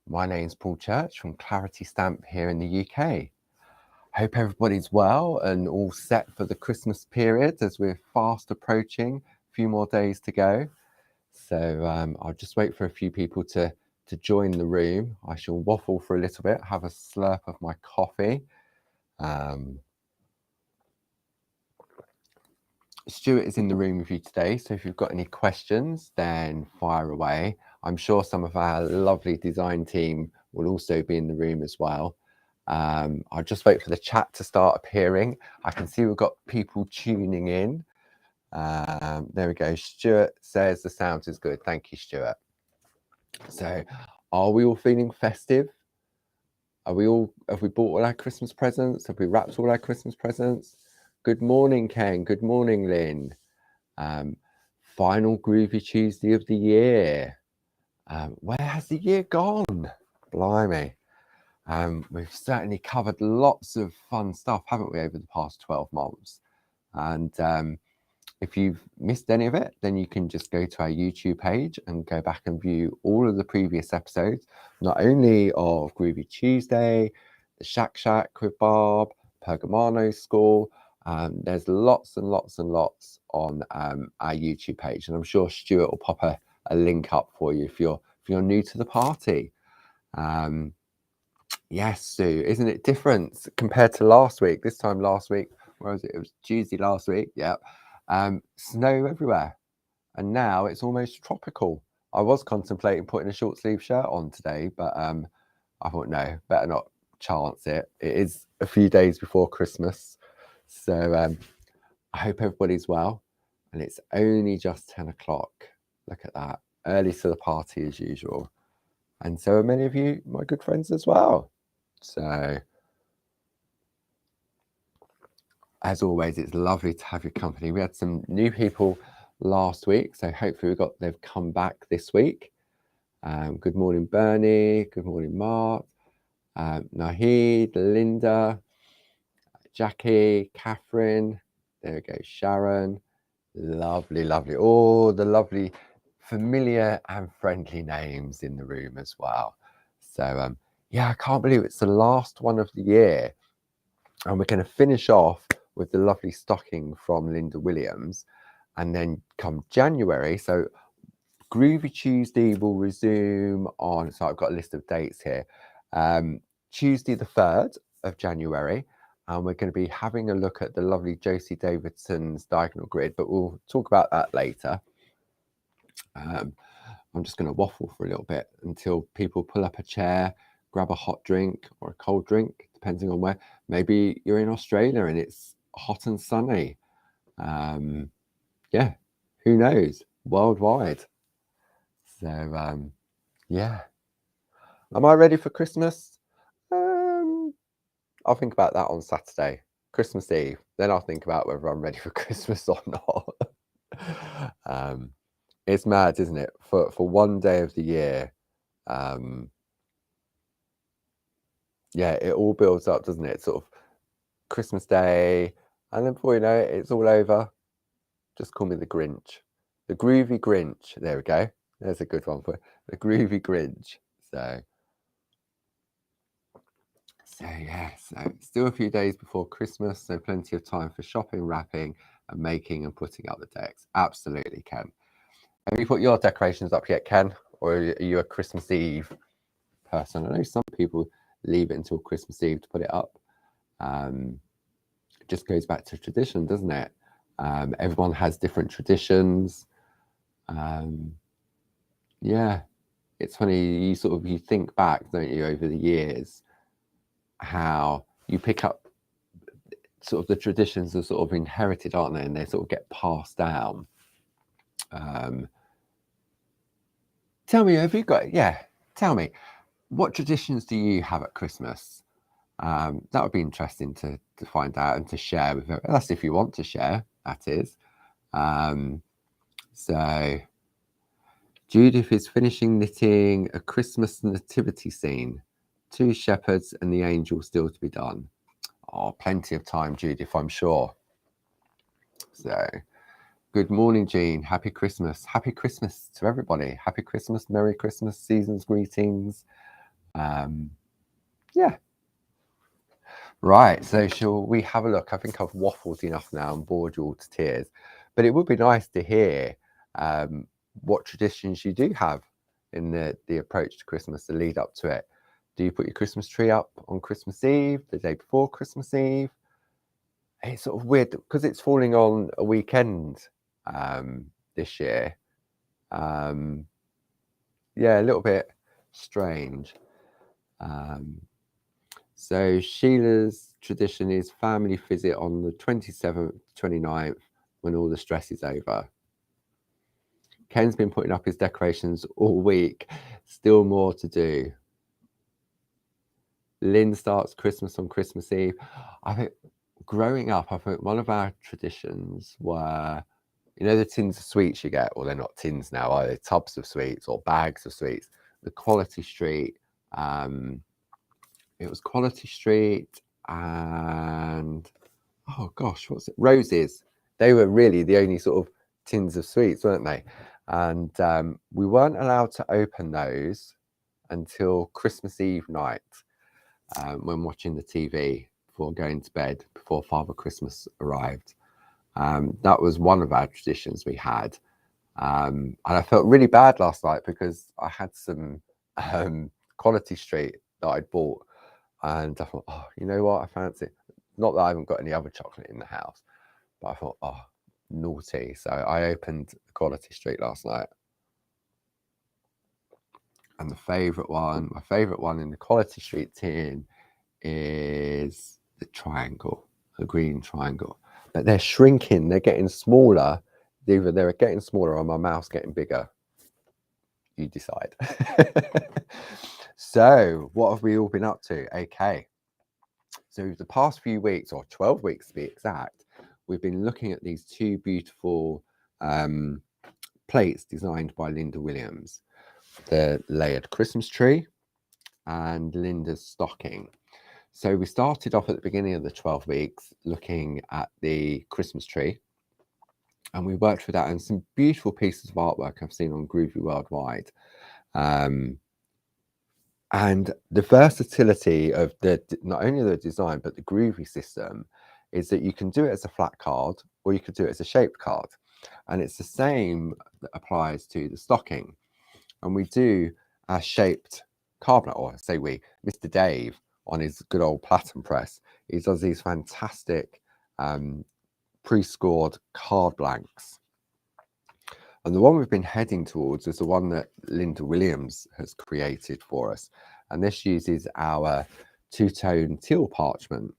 My name's Paul Church from Clarity Stamp here in the UK. Hope everybody's well and all set for the Christmas period as we're fast approaching. A few more days to go. So I'll just wait for a few people to join the room. I shall waffle for a little bit, have a slurp of my coffee. Stuart is in the room with you today, so if you've got any questions, then fire away. I'm sure some of our lovely design team will also be in the room as well. I'll just wait for the chat to start appearing. I can see we've got people tuning in. There we go. Stuart says the sound is good. Thank you, Stuart. So are we all feeling festive? Have we bought all our Christmas presents? Have we wrapped all our Christmas presents? Good morning, Ken. Good morning, Lynn. Final Groovy Tuesday of the year. Where has the year gone? Blimey. We've certainly covered lots of fun stuff, haven't we, over the past 12 months? And if you've missed any of it, then you can just go to our YouTube page and go back and view all of the previous episodes, not only of Groovy Tuesday, the Shack Shack with Barb, Pergamano School. There's lots and lots and lots on our YouTube page, and I'm sure Stuart will pop a link up for you if you're new to the party. Yes, Sue, isn't it different compared to last week? This time last week, where was it? It was Tuesday last week. Yeah. Snow everywhere, and now it's almost tropical. I was contemplating putting a short sleeve shirt on today, but I thought no, better not chance it. It is a few days before Christmas, so I hope everybody's well. And it's only just 10 o'clock. Look at that, early to the party as usual, and so are many of you, my good friends, as well. So as always, it's lovely to have your company. We had some new people last week, so hopefully they've come back this week. Good morning, Bernie. Good morning, Mark. Nahid, Linda, Jackie, Catherine. There we go, Sharon. Lovely, lovely. All the lovely, familiar and friendly names in the room as well. So yeah, I can't believe it's the last one of the year, and we're going to finish off with the lovely stocking from Linda Williams, and then come January, so Groovy Tuesday will resume on, so I've got a list of dates here, Tuesday the 3rd of January, and we're going to be having a look at the lovely Josie Davidson's diagonal grid, but we'll talk about that later. I'm just going to waffle for a little bit until people pull up a chair, grab a hot drink or a cold drink, depending on where. Maybe you're in Australia and it's hot and sunny. Yeah, who knows? Worldwide. So yeah. Am I ready for Christmas? I'll think about that on Saturday, Christmas Eve. Then I'll think about whether I'm ready for Christmas or not. It's mad, isn't it? For one day of the year, yeah, it all builds up, doesn't it? Sort of Christmas Day, and then before you know it, it's all over. Just call me the Grinch, the Groovy Grinch. There we go. There's a good one for the Groovy Grinch. So yeah, so still a few days before Christmas, so plenty of time for shopping, wrapping, and making and putting up the decks. Absolutely, Ken. Have you put your decorations up yet, Ken? Or are you a Christmas Eve person? I know some people leave it until Christmas Eve to put it up. It just goes back to tradition, doesn't it? Everyone has different traditions. Yeah, it's funny, you think back, don't you, over the years, how you pick up sort of the traditions are sort of inherited, aren't they? And they sort of get passed down. Tell me, tell me, what traditions do you have at Christmas? That would be interesting to find out and to share with us. That's if you want to share, that is. So Judith is finishing knitting a Christmas nativity scene. 2 shepherds and the angel still to be done. Oh, plenty of time, Judith, I'm sure. So good morning, Jean. Happy Christmas. Happy Christmas to everybody. Happy Christmas, Merry Christmas, season's greetings. Yeah. Right, so shall we have a look? I think I've waffled enough now and bored you all to tears, but it would be nice to hear what traditions you do have in the approach to Christmas, the lead up to it. Do you put your Christmas tree up on Christmas Eve, the day before Christmas Eve? It's sort of weird because it's falling on a weekend this year. Yeah, a little bit strange. So Sheila's tradition is family visit on the 27th, 29th, when all the stress is over. Ken's been putting up his decorations all week. Still more to do. Lynn starts Christmas on Christmas Eve. I think growing up, I think one of our traditions were, you know, the tins of sweets you get, or they're not tins now, are they? Tubs of sweets or bags of sweets. The Quality Street. It was Quality Street and oh gosh, what's it? Roses. They were really the only sort of tins of sweets, weren't they? And we weren't allowed to open those until Christmas Eve night when watching the TV before going to bed, before Father Christmas arrived. That was one of our traditions we had. And I felt really bad last night because I had some Quality Street that I'd bought. And I thought, oh, you know what? I fancy. Not that I haven't got any other chocolate in the house, but I thought, oh, naughty. So I opened Quality Street last night. And my favourite one in the Quality Street tin is the triangle, the green triangle. But they're shrinking, they're getting smaller. Either they're getting smaller or my mouth's getting bigger. You decide. So, what have we all been up to? Okay. So the past few weeks, or 12 weeks to be exact, we've been looking at these two beautiful plates designed by Linda Williams, the layered Christmas tree and Linda's stocking. So we started off at the beginning of the 12 weeks looking at the Christmas tree, and we worked with that and some beautiful pieces of artwork I've seen on Groovi Worldwide. And the versatility of not only the design, but the Groovi system is that you can do it as a flat card or you could do it as a shaped card. And it's the same that applies to the stocking. And we do a shaped card, or say we, Mr. Dave on his good old platen press, he does these fantastic pre-scored card blanks. And the one we've been heading towards is the one that Linda Williams has created for us. And this uses our two-tone teal parchment.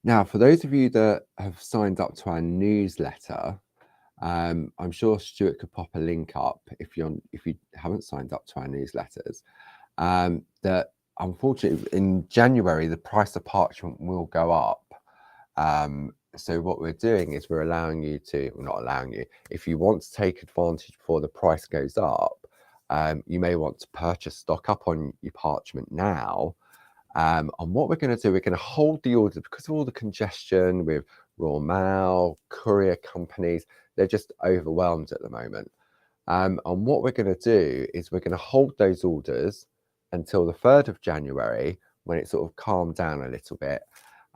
Now, for those of you that have signed up to our newsletter, I'm sure Stuart could pop a link up if you haven't signed up to our newsletters. That unfortunately in January the price of parchment will go up. So what we're doing is we're allowing you to, well, not allowing you, if you want to take advantage before the price goes up, you may want to purchase stock up on your parchment now. And what we're going to do, we're going to hold the order because of all the congestion with Royal Mail, courier companies, they're just overwhelmed at the moment. And what we're going to do is we're going to hold those orders until the 3rd of January when it sort of calmed down a little bit.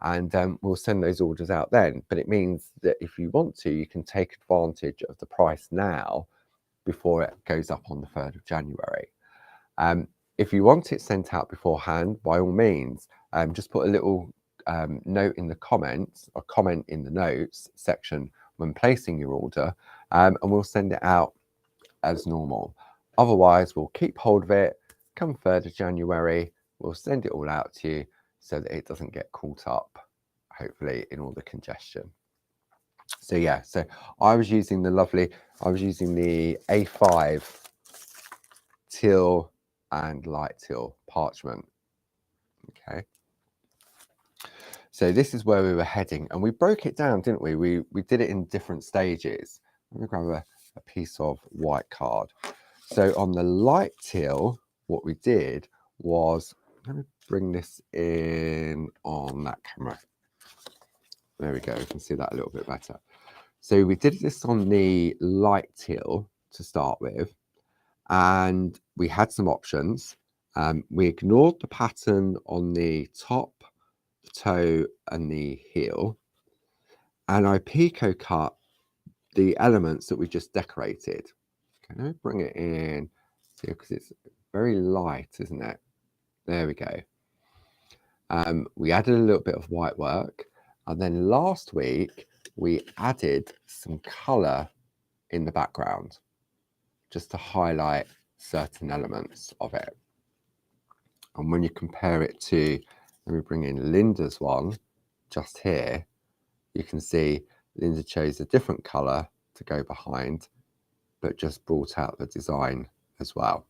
And we'll send those orders out then. But it means that if you want to, you can take advantage of the price now before it goes up on the 3rd of January. If you want it sent out beforehand, by all means, just put a little note in the comments or comment in the notes section when placing your order, and we'll send it out as normal. Otherwise, we'll keep hold of it. Come 3rd of January, we'll send it all out to you so that it doesn't get caught up, hopefully, in all the congestion. So yeah, so I was using the A5 teal and light teal parchment. Okay. So this is where we were heading, and we broke it down, didn't we? We did it in different stages. Let me grab a piece of white card. So on the light teal, what we did was, let me bring this in on that camera. There we go, you can see that a little bit better. So we did this on the light teal to start with, and we had some options. We ignored the pattern on the top, the toe and the heel, and I pico cut the elements that we just decorated. Okay, let me bring it in because it's very light, isn't it? There we go. We added a little bit of white work, and then last week we added some colour in the background just to highlight certain elements of it. And when you compare it to, let me bring in Linda's one just here, you can see Linda chose a different colour to go behind, but just brought out the design as well.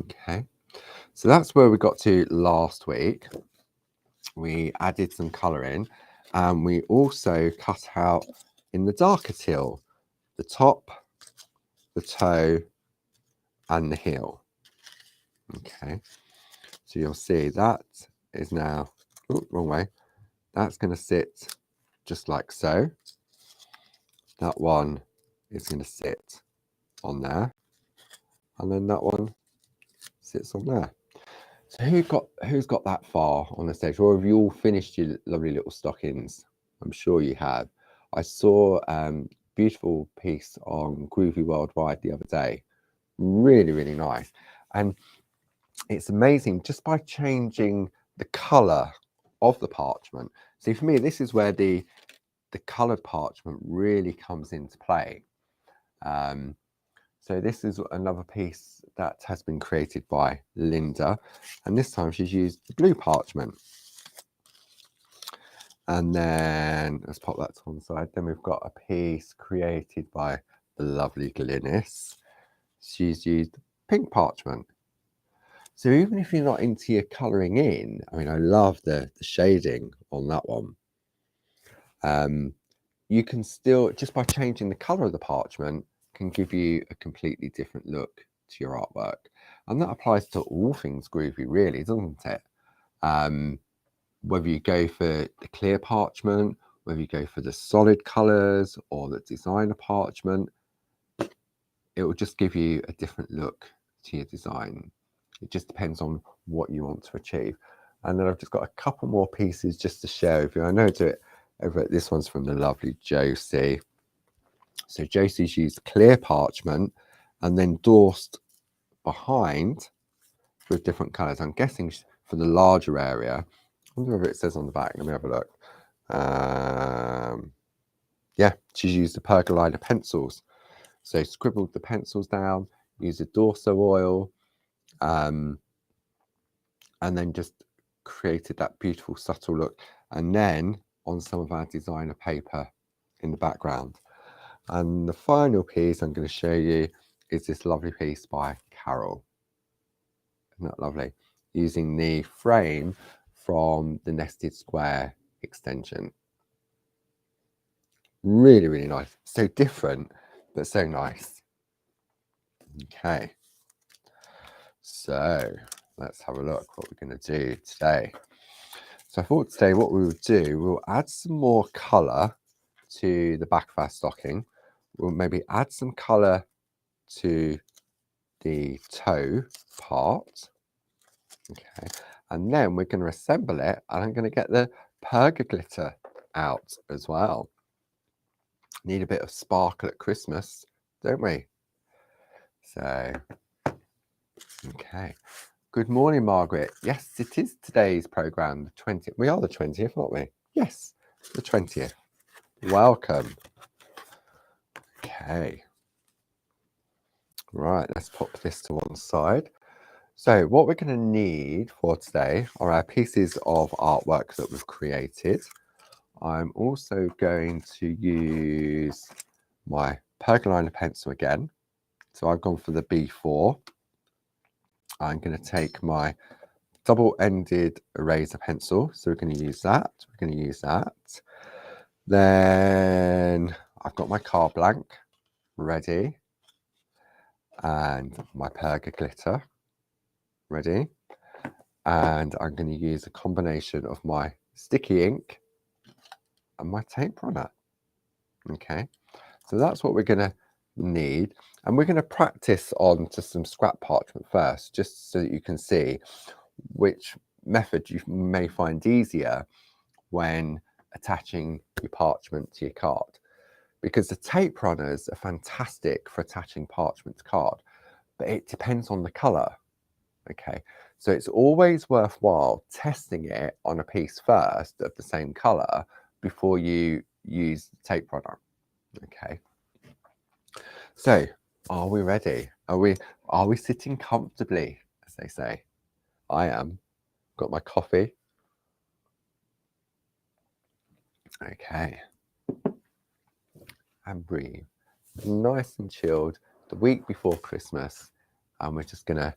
Okay, so that's where we got to last week. We added some colour in, and we also cut out in the darker teal the top, the toe and the heel. Okay, so you'll see that is now, wrong way, that's going to sit just like so. That one is going to sit on there, and then that one sits on there. So who's got that far on the stage, or have you all finished your lovely little stockings? I'm sure you have. I saw beautiful piece on Groovi Worldwide the other day, really nice, and it's amazing just by changing the color of the parchment. See, for me, this is where the colored parchment really comes into play. So this is another piece that has been created by Linda, and this time she's used the blue parchment. And then let's pop that to one side. Then we've got a piece created by the lovely Glynis. She's used pink parchment. So even if you're not into your colouring in, I mean, I love the shading on that one. You can still, just by changing the colour of the parchment, can give you a completely different look to your artwork. And that applies to all things Groovi, really, doesn't it? Whether you go for the clear parchment, whether you go for the solid colours or the designer parchment, it will just give you a different look to your design. It just depends on what you want to achieve. And then I've just got a couple more pieces just to share with you. I know this one's from the lovely Josie. So Josie's used clear parchment and then dorsed behind with different colours. I'm guessing for the larger area. I wonder if it says on the back. Let me have a look. Yeah, she's used the pergolina pencils. So scribbled the pencils down, used a dorso oil, and then just created that beautiful subtle look. And then on some of our designer paper in the background. And the final piece I'm going to show you is this lovely piece by Carol. Isn't that lovely? Using the frame from the Nested Square extension. Really nice. So different, but so nice. Okay. So let's have a look what we're going to do today. So I thought today what we would do, we'll add some more colour to the back of our stocking. We'll maybe add some colour to the toe part. Okay, and then we're going to assemble it, and I'm going to get the perga glitter out as well. Need a bit of sparkle at Christmas, don't we? So, okay. Good morning, Margaret. Yes, it is today's programme, the 20th. We are the 20th, aren't we? Yes, the 20th. Welcome. Okay. Right, let's pop this to one side. So what we're going to need for today are our pieces of artwork that we've created. I'm also going to use my pergolina pencil again. So I've gone for the B4. I'm going to take my double-ended eraser pencil. So we're going to use that. We're going to use that. Then I've got my card blank ready. And my perga glitter ready. And I'm going to use a combination of my sticky ink and my tape runner. Okay, so that's what we're going to need, and we're going to practice on just some scrap parchment first, just so that you can see which method you may find easier when attaching your parchment to your card. Because the tape runners are fantastic for attaching parchment to card, but it depends on the color. Okay, so it's always worthwhile testing it on a piece first of the same color before you use the tape runner. Okay, so are we ready? Are we sitting comfortably, as they say? I am. Got my coffee. Okay, and breathe. Nice and chilled. The week before Christmas, and we're just gonna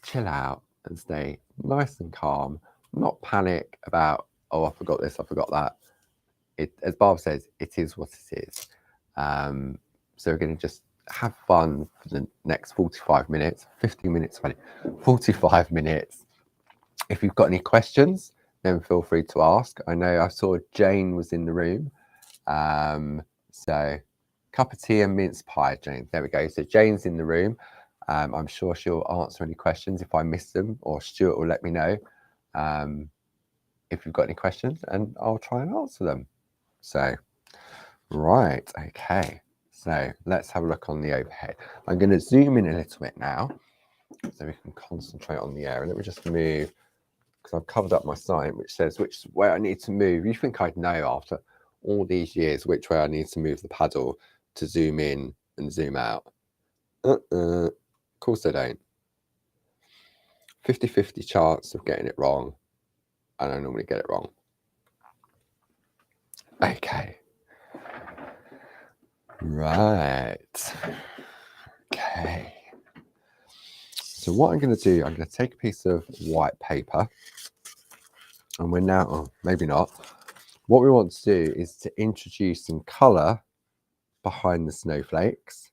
chill out and stay nice and calm, not panic about, oh, I forgot this, I forgot that. As Barb says, it is what it is. So we're going to just have fun for the next 45 minutes, 50 minutes, 45 minutes. If you've got any questions, then feel free to ask. I know I saw Jane was in the room. So cup of tea and mince pie, Jane. There we go. So Jane's in the room. I'm sure she'll answer any questions if I miss them, or Stuart will let me know if you've got any questions, and I'll try and answer them. So, right, okay. So let's have a look on the overhead. I'm going to zoom in a little bit now, so we can concentrate on the air. And let me just move, because I've covered up my sign, which says which way I need to move. You think I'd know after all these years which way I need to move the paddle to zoom in and zoom out? Of course I don't. 50-50 chance of getting it wrong, and I normally get it wrong. Okay. Right. Okay. So what I'm going to do, I'm going to take a piece of white paper, and we're now, oh, maybe not. What we want to do is to introduce some colour behind the snowflakes,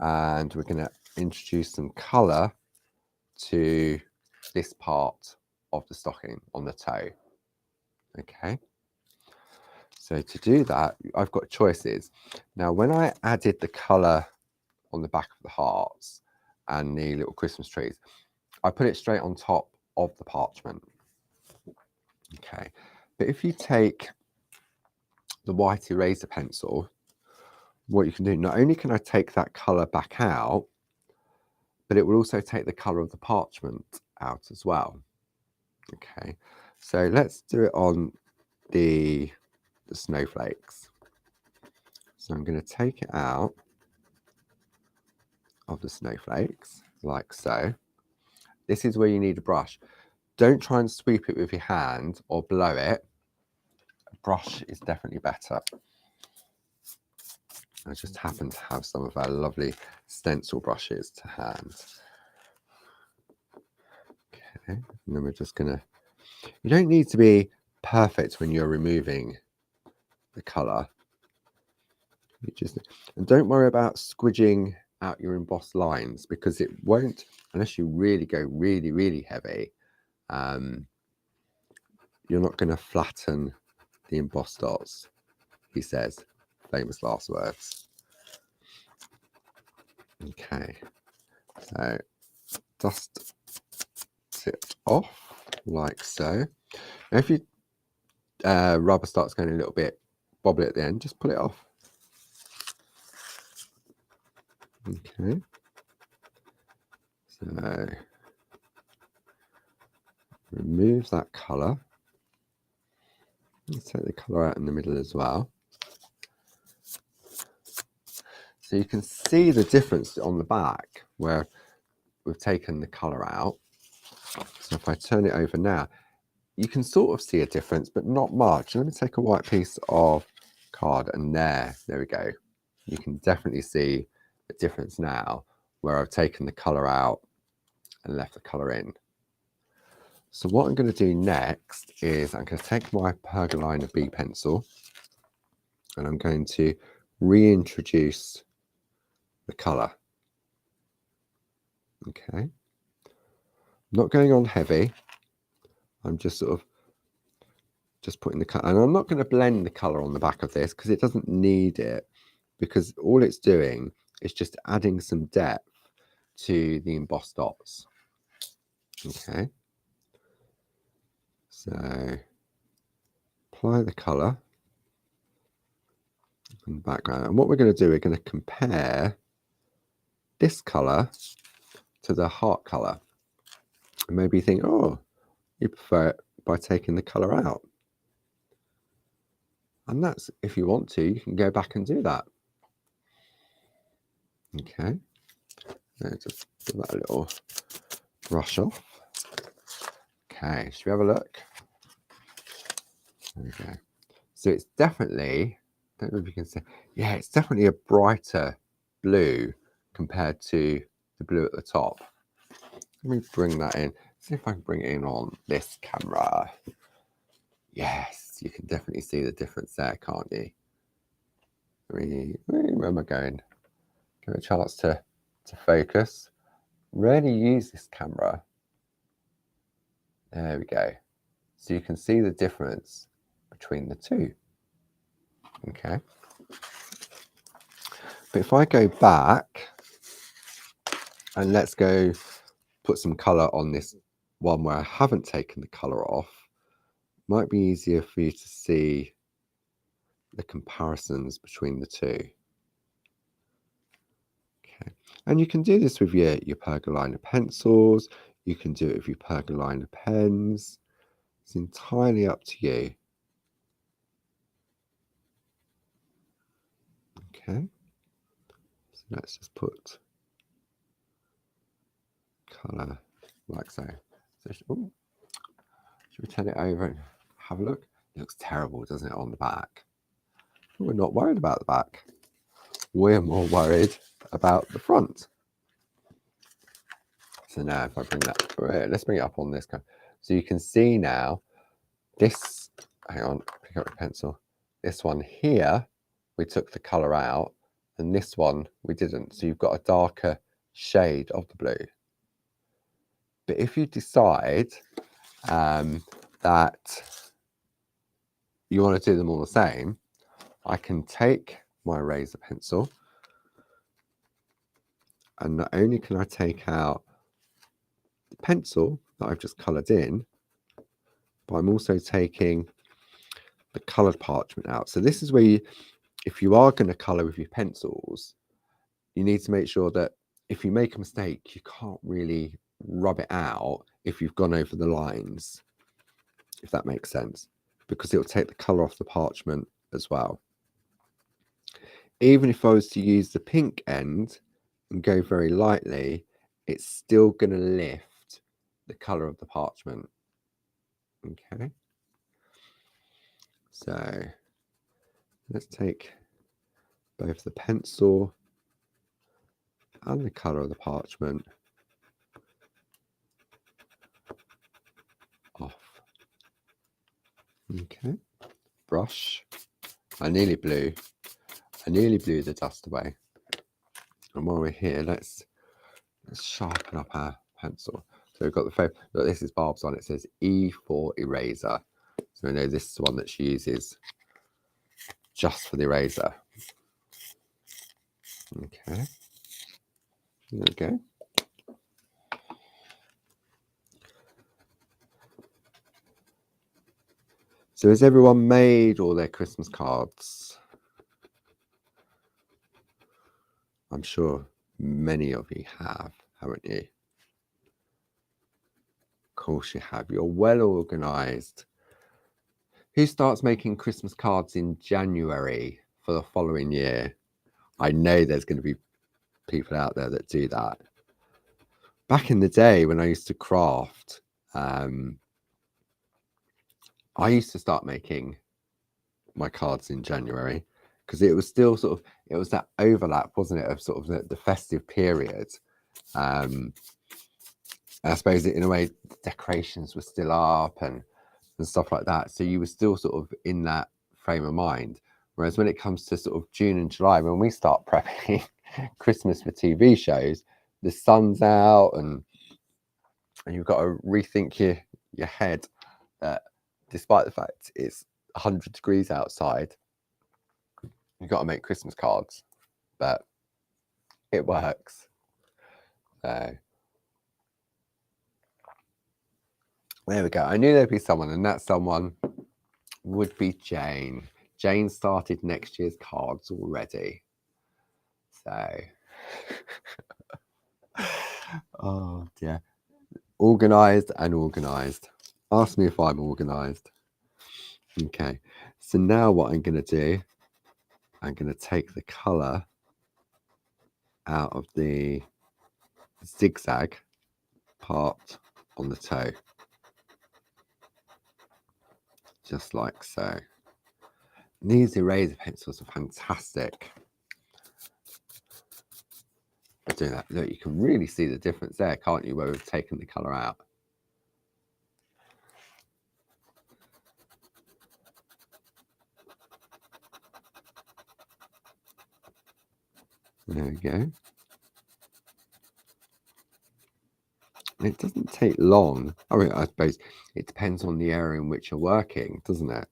and we're going to introduce some colour to this part of the stocking on the toe. Okay. So to do that, I've got choices. Now, when I added the colour on the back of the hearts and the little Christmas trees, I put it straight on top of the parchment. Okay, but if you take the white eraser pencil, what you can do, not only can I take that colour back out, but it will also take the colour of the parchment out as well. Okay, so let's do it on the snowflakes. So I'm going to take it out of the snowflakes like so. This is where you need a brush. Don't try and sweep it with your hand or blow it. A brush is definitely better. I just happen to have some of our lovely stencil brushes to hand. Okay, and then we're just gonna, you don't need to be perfect when you're removing the colour. You just, and don't worry about squidging out your embossed lines, because it won't, unless you really go really, really heavy, you're not going to flatten the embossed dots, he says. Famous last words. Okay, so dust it off like so. Now if your rubber starts going a little bit bobbly at the end, just pull it off. Okay, so remove that colour. Let's take the colour out in the middle as well. So you can see the difference on the back where we've taken the colour out. So if I turn it over now, you can sort of see a difference, but not much. Let me take a white piece of card, and there we go. You can definitely see the difference now where I've taken the colour out and left the colour in. So what I'm going to do next is I'm going to take my Pergolina B pencil, and I'm going to reintroduce the colour. Okay. I'm not going on heavy. I'm just sort of just putting the colour, and I'm not going to blend the colour on the back of this because it doesn't need it, because all it's doing is just adding some depth to the embossed dots. Okay, so apply the colour in the background, and what we're going to do, we're going to compare this colour to the heart colour. And maybe you think, oh, you prefer it by taking the colour out. And that's, if you want to, you can go back and do that. Okay, just give that a little brush off. Okay, should we have a look? There we go. So it's definitely, I don't know if you can see, yeah, it's definitely a brighter blue compared to the blue at the top. Let me bring that in. See if I can bring it in on this camera. Yes, you can definitely see the difference there, can't you? Where am I going? Give it a chance to focus. Really use this camera. There we go. So you can see the difference between the two. Okay. But if I go back and let's go put some colour on this one where I haven't taken the colour off, might be easier for you to see the comparisons between the two. Okay, and you can do this with your pergaliner pencils, you can do it with your pergaliner pens. It's entirely up to you. Okay, so let's just put colour like so. Should we turn it over and have a look? It looks terrible, doesn't it, on the back? We're not worried about the back. We're more worried about the front. So now if I bring that, let's bring it up on this kind. So you can see now this, hang on, pick up your pencil. This one here, we took the colour out, and this one we didn't. So you've got a darker shade of the blue. But if you decide that you want to do them all the same, I can take my eraser pencil, and not only can I take out the pencil that I've just coloured in, but I'm also taking the coloured parchment out. So this is where you, if you are going to colour with your pencils, you need to make sure that if you make a mistake, you can't really rub it out if you've gone over the lines, if that makes sense, because it'll take the colour off the parchment as well. Even if I was to use the pink end and go very lightly, it's still going to lift the colour of the parchment. Okay, so let's take both the pencil and the colour of the parchment off. Okay, brush. I nearly blew the dust away. And while we're here, let's sharpen up our pencil. So we've got the phone. Look, this is Barb's on. It says E for eraser. So we know this is the one that she uses just for the eraser. Okay. There we go. So has everyone made all their Christmas cards? I'm sure many of you have, haven't you? Of course you have. You're well organised. Who starts making Christmas cards in January for the following year? I know there's going to be people out there that do that. Back in the day when I used to craft, I used to start making my cards in January because it was still sort of, it was that overlap, wasn't it, of sort of the festive period. I suppose in a way decorations were still up and stuff like that, so you were still sort of in that frame of mind. Whereas when it comes to sort of June and July, when we start prepping Christmas for TV shows, the sun's out and you've got to rethink your head that despite the fact it's 100 degrees outside, you've got to make Christmas cards. but it works. So there we go. I knew there'd be someone, and that someone would be Jane. Jane started next year's cards already. So, oh dear. Organised and organised. Ask me if I'm organised. Okay, so now what I'm going to do, I'm going to take the colour out of the zigzag part on the toe. Just like so. And these eraser pencils are fantastic for doing that. Look, you can really see the difference there, can't you, where we've taken the colour out. There we go. It doesn't take long. I mean, I suppose it depends on the area in which you're working, doesn't it?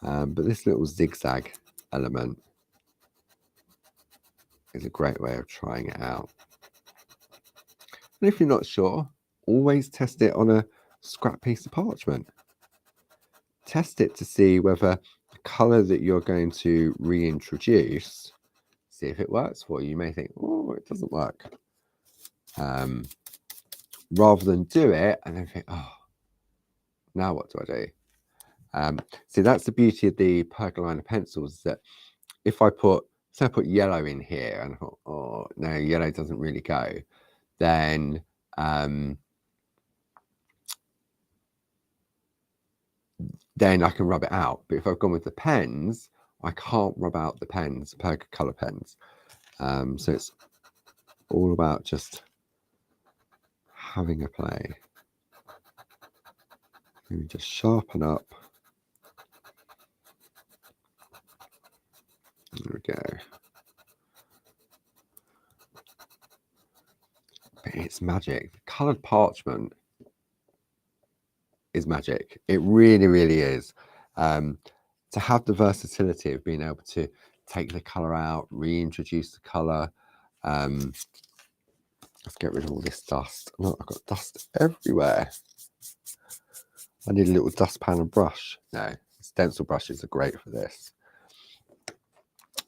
But this little zigzag element is a great way of trying it out. And if you're not sure, always test it on a scrap piece of parchment. Test it to see whether the colour that you're going to reintroduce, see if it works for you. You may think, oh, it doesn't work. Rather than do it and then think, oh, now what do I do? See, that's the beauty of the percoliner pencils, that if I put, say I put yellow in here and I thought, oh, no, yellow doesn't really go, then I can rub it out. But if I've gone with the pens, I can't rub out the pens, colour pens. So it's all about just having a play. Let me just sharpen up. There we go. But it's magic. Coloured parchment is magic. It really, really is. To have the versatility of being able to take the colour out, reintroduce the colour. Let's get rid of all this dust. Look, I've got dust everywhere. I need a little dustpan and brush. No, stencil brushes are great for this.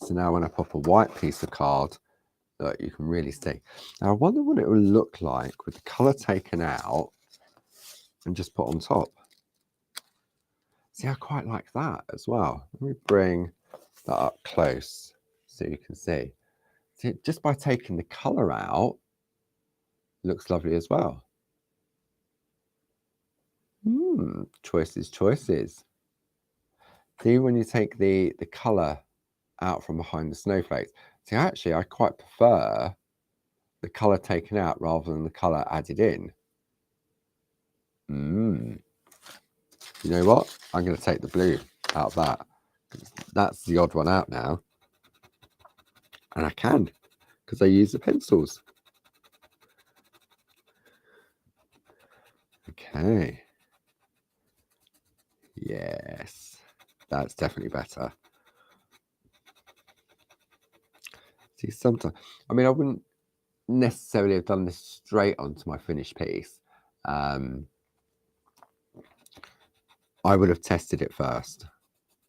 So now when I pop a white piece of card, look, you can really see. Now I wonder what it will look like with the colour taken out and just put on top. See, I quite like that as well. Let me bring that up close so you can see. See, just by taking the colour out, it looks lovely as well. Choices, choices. See, when you take the colour out from behind the snowflakes. See, actually, I quite prefer the colour taken out rather than the colour added in. You know what? I'm going to take the blue out of that. That's the odd one out now. And I can, because I use the pencils. Okay. Yes, that's definitely better. See, sometimes, I mean, I wouldn't necessarily have done this straight onto my finished piece. I would have tested it first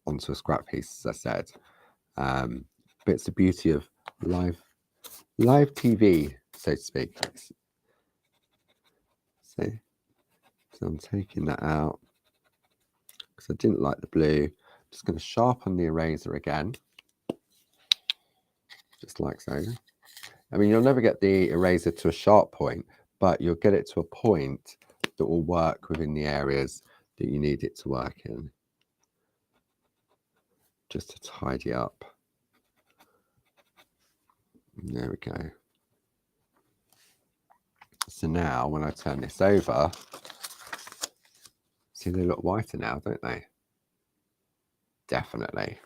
onto a scrap piece, as I said. But it's the beauty of live TV, so to speak. See, so I'm taking that out because I didn't like the blue. I'm just going to sharpen the eraser again, just like so. I mean, you'll never get the eraser to a sharp point, but you'll get it to a point that will work within the areas that you need it to work in. Just to tidy up. There we go. So now when I turn this over, see, they look whiter now, don't they? Definitely.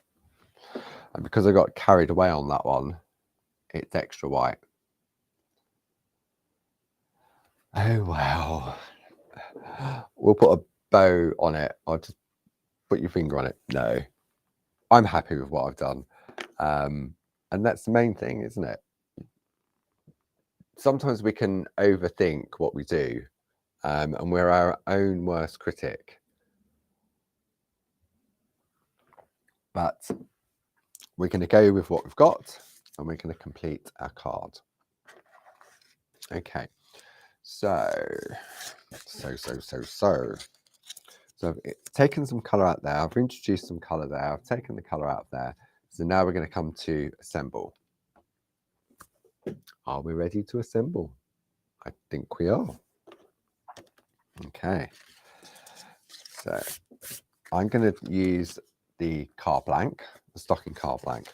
And because I got carried away on that one, it's extra white. Oh, well. We'll put a bow on it. I'll just put your finger on it. No. I'm happy with what I've done. And that's the main thing, isn't it? Sometimes we can overthink what we do, and we're our own worst critic. But we're going to go with what we've got, and we're going to complete our card. Okay, so I've taken some colour out there. I've introduced some colour there. I've taken the colour out there. So now we're going to come to assemble. Are we ready to assemble? I think we are. Okay. So I'm going to use the card blank, the stocking card blank.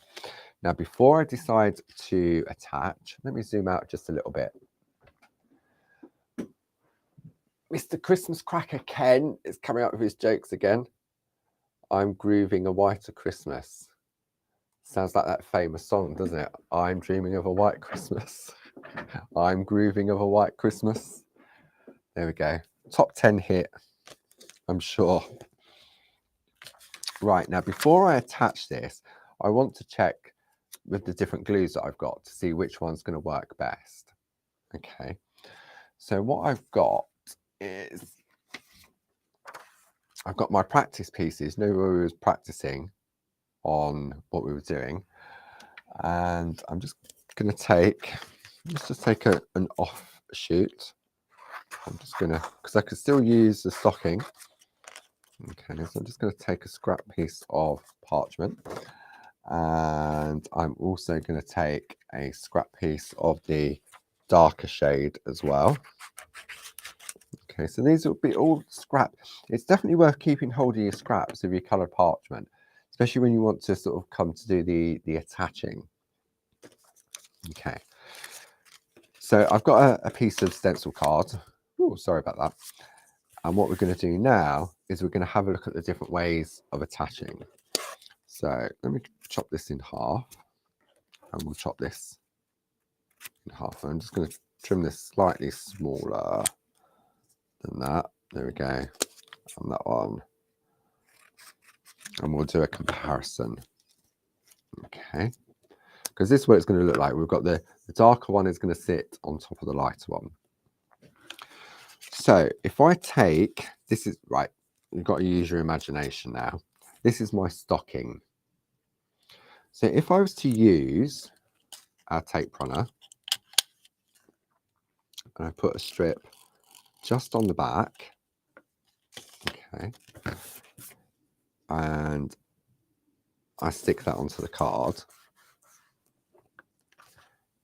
Now, before I decide to attach, let me zoom out just a little bit. Mr. Christmas Cracker Ken is coming out with his jokes again. I'm grooving a whiter Christmas. Sounds like that famous song, doesn't it? I'm dreaming of a white Christmas. I'm grooving of a white Christmas. There we go. Top 10 hit, I'm sure. Right, now before I attach this, I want to check with the different glues that I've got to see which one's going to work best. Okay, so what I've got is I've got my practice pieces. Nobody was practicing on what we were doing, and I'm just going to take, let's just take an offshoot. I'm just going to, because I could still use the stocking. Okay, so I'm just going to take a scrap piece of parchment, and I'm also going to take a scrap piece of the darker shade as well. Okay, so these will be all scrap. It's definitely worth keeping hold of your scraps of your coloured parchment, especially when you want to sort of come to do the attaching. Okay, so I've got a piece of stencil card. Oh, sorry about that. And what we're going to do now is we're going to have a look at the different ways of attaching. So let me chop this in half, and we'll chop this in half. I'm just going to trim this slightly smaller than that. There we go. And that one. And we'll do a comparison. Okay. Because this is what it's going to look like. We've got the darker one is going to sit on top of the lighter one. So if I take, this is, right, you've got to use your imagination now. This is my stocking. So if I was to use our tape runner, and I put a strip just on the back, okay, and I stick that onto the card,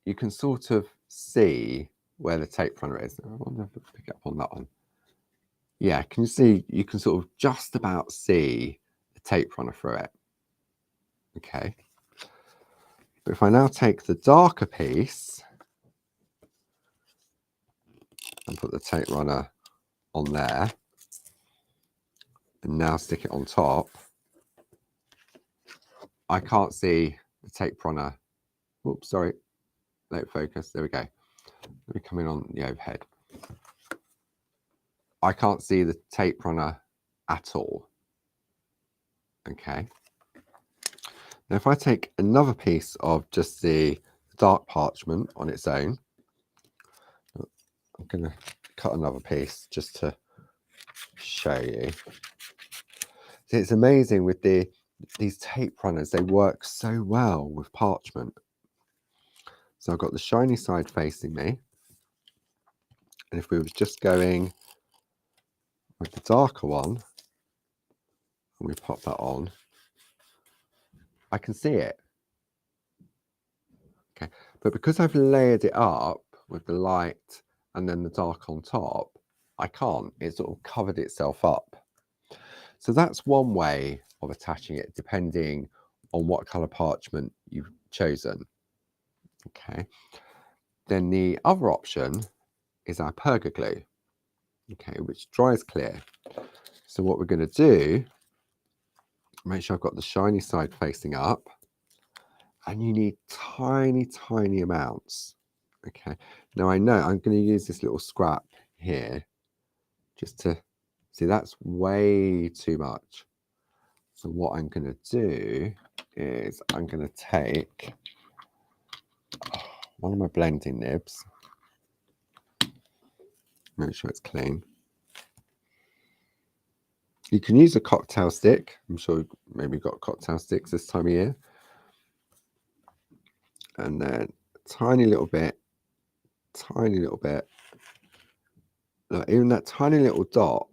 you can sort of see where the tape runner is. I wonder if I can pick up on that one. Yeah, can you see? You can sort of just about see the tape runner through it. Okay. But if I now take the darker piece and put the tape runner on there, and now stick it on top, I can't see the tape runner. Oops, sorry. Let it focus. There we go. Let me come in on the overhead. I can't see the tape runner at all. Okay. Now, if I take another piece of just the dark parchment on its own, I'm going to cut another piece just to show you. See, it's amazing with these tape runners, they work so well with parchment. So I've got the shiny side facing me. And if we were just going with the darker one, and we pop that on, I can see it. Okay, but because I've layered it up with the light and then the dark on top, I can't. It sort of covered itself up. So that's one way of attaching it, depending on what colour parchment you've chosen. Okay. Then the other option is our perga glue, okay, which dries clear. So what we're going to do, make sure I've got the shiny side facing up, and you need tiny, tiny amounts. Okay. Now I know I'm going to use this little scrap here just to see, that's way too much. So what I'm going to do is I'm going to take one of my blending nibs. Make sure it's clean. You can use a cocktail stick. I'm sure maybe you've got cocktail sticks this time of year. And then a tiny little bit. Look, even that tiny little dot,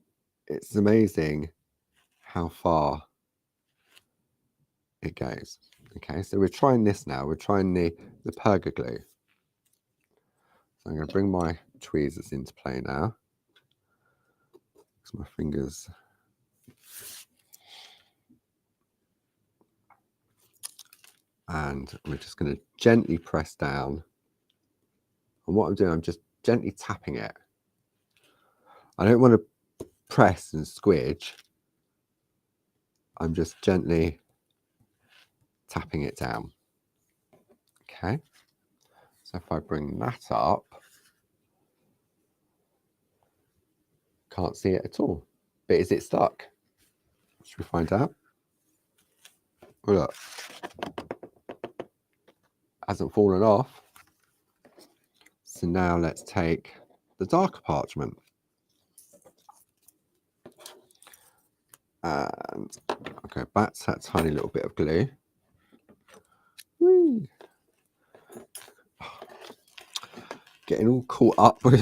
it's amazing how far it goes. Okay, so we're trying this now. We're trying the Perga glue. So I'm going to bring my tweezers into play now. Because my fingers... And we're just going to gently press down. And what I'm doing, I'm just gently tapping it. I don't want to press and squidge. I'm just gently tapping it down. Okay. So if I bring that up, can't see it at all. But is it stuck? Should we find out? Oh, look. Hasn't fallen off. So now let's take the darker parchment. And I'll go back to that tiny little bit of glue. Whee. Getting all caught up with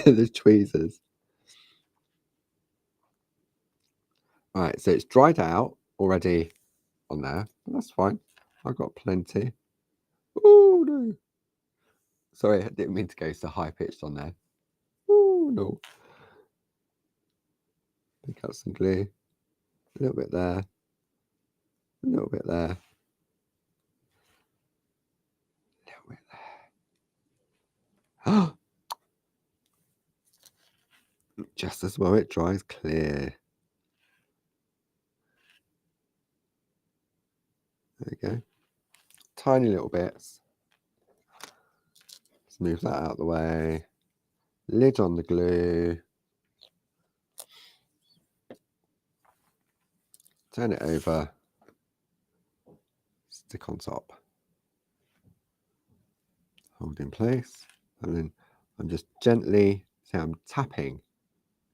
the tweezers. All right, so it's dried out already on there. That's fine. I've got plenty. Oh, no. Sorry, I didn't mean to go so high-pitched on there. Oh, no. Pick up some glue. A little bit there. A little bit there. A little bit there. Just as well it dries clear. There we go. Tiny little bits. Let's move that out of the way. Lid on the glue. Turn it over. Stick on top. Hold in place. And then I'm just gently, see, I'm tapping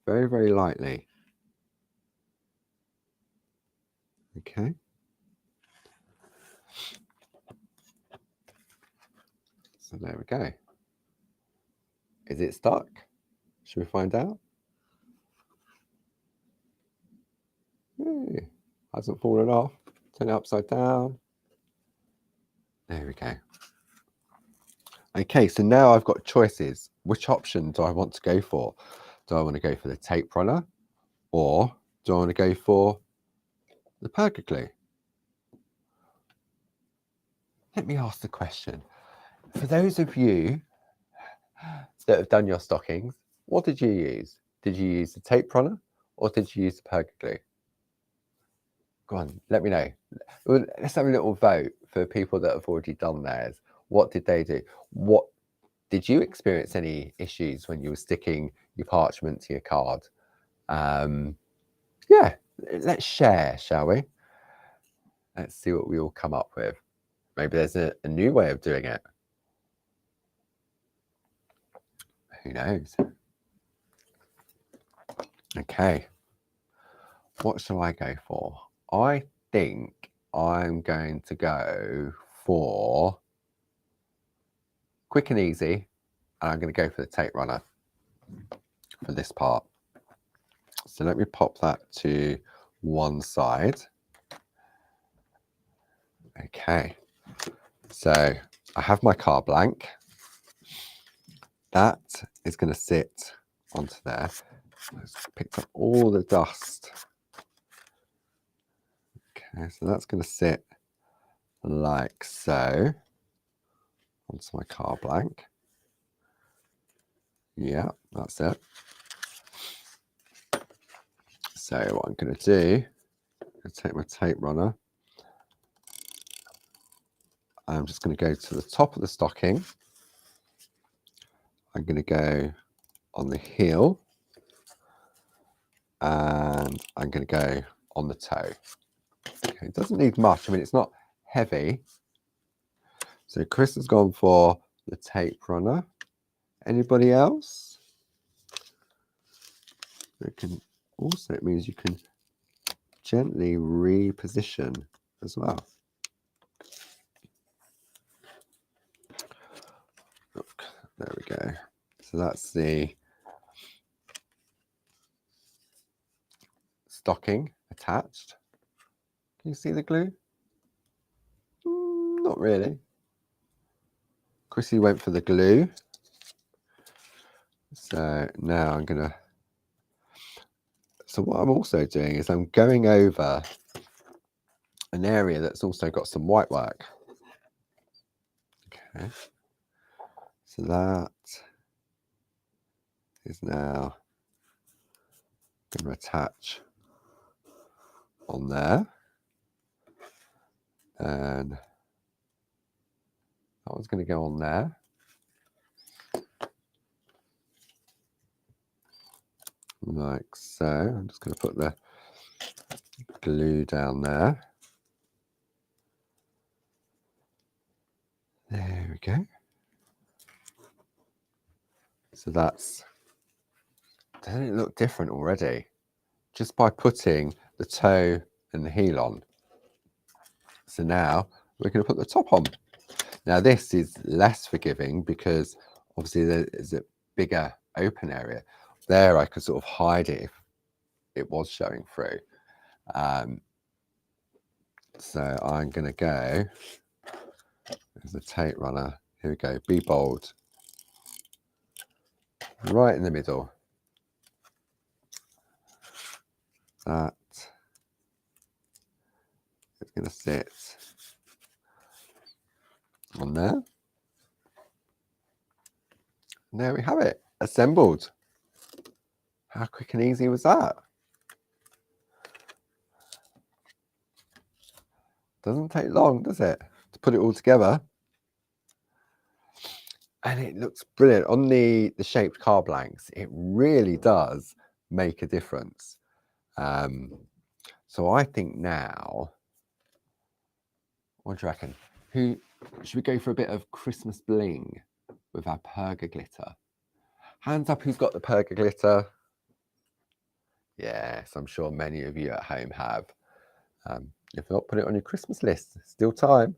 very, very lightly. Okay. So there we go. Is it stuck? Should we find out? Hey, hasn't fallen off. Turn it upside down. There we go. Okay, so now I've got choices. Which option do I want to go for? Do I want to go for the tape runner, or do I want to go for the Perga glue? Let me ask the question. For those of you that have done your stockings, what did you use? Did you use the tape runner, or did you use the Perga glue? Go on, let me know. Let's have a little vote for people that have already done theirs. What did they do? What did you experience any issues when you were sticking your parchment to your card? Yeah, let's share, shall we? Let's see what we all come up with. Maybe there's a new way of doing it. Who knows? Okay. What shall I go for? I think I'm going to go for quick and easy, and I'm going to go for the tape runner for this part. So let me pop that to one side. Okay, so I have my card blank. That is going to sit onto there. I've picked up all the dust. Okay, so that's going to sit like so onto my card blank. Yeah, that's it. So what I'm going to do is take my tape runner. I'm just going to go to the top of the stocking. I'm going to go on the heel. And I'm going to go on the toe. Okay, it doesn't need much. I mean, it's not heavy. So Chris has gone for the tape runner. Anybody else? It means you can gently reposition as well. Look, there we go. So that's the stocking attached. Can you see the glue? Not really. Chrissy went for the glue. So now I'm gonna, so what I'm also doing is I'm going over an area that's also got some white work. Okay. So that is now going to attach on there. And that one's going to go on there. Like so. I'm just going to put the glue down there. There we go. So that's, doesn't it look different already? Just by putting the toe and the heel on. So now we're going to put the top on. Now this is less forgiving because obviously there's a bigger open area. There I could sort of hide it if it was showing through. So I'm going to go, there's the tape runner. Here we go, be bold. Right in the middle. That is going to sit on there. And there we have it, assembled. How quick and easy was that? Doesn't take long, does it, to put it all together? And it looks brilliant. On the shaped car blanks, it really does make a difference. So I think now, what do you reckon? Should we go for a bit of Christmas bling with our Perga glitter? Hands up who's got the Perga glitter. Yes, I'm sure many of you at home have. If not, put it on your Christmas list. Still time.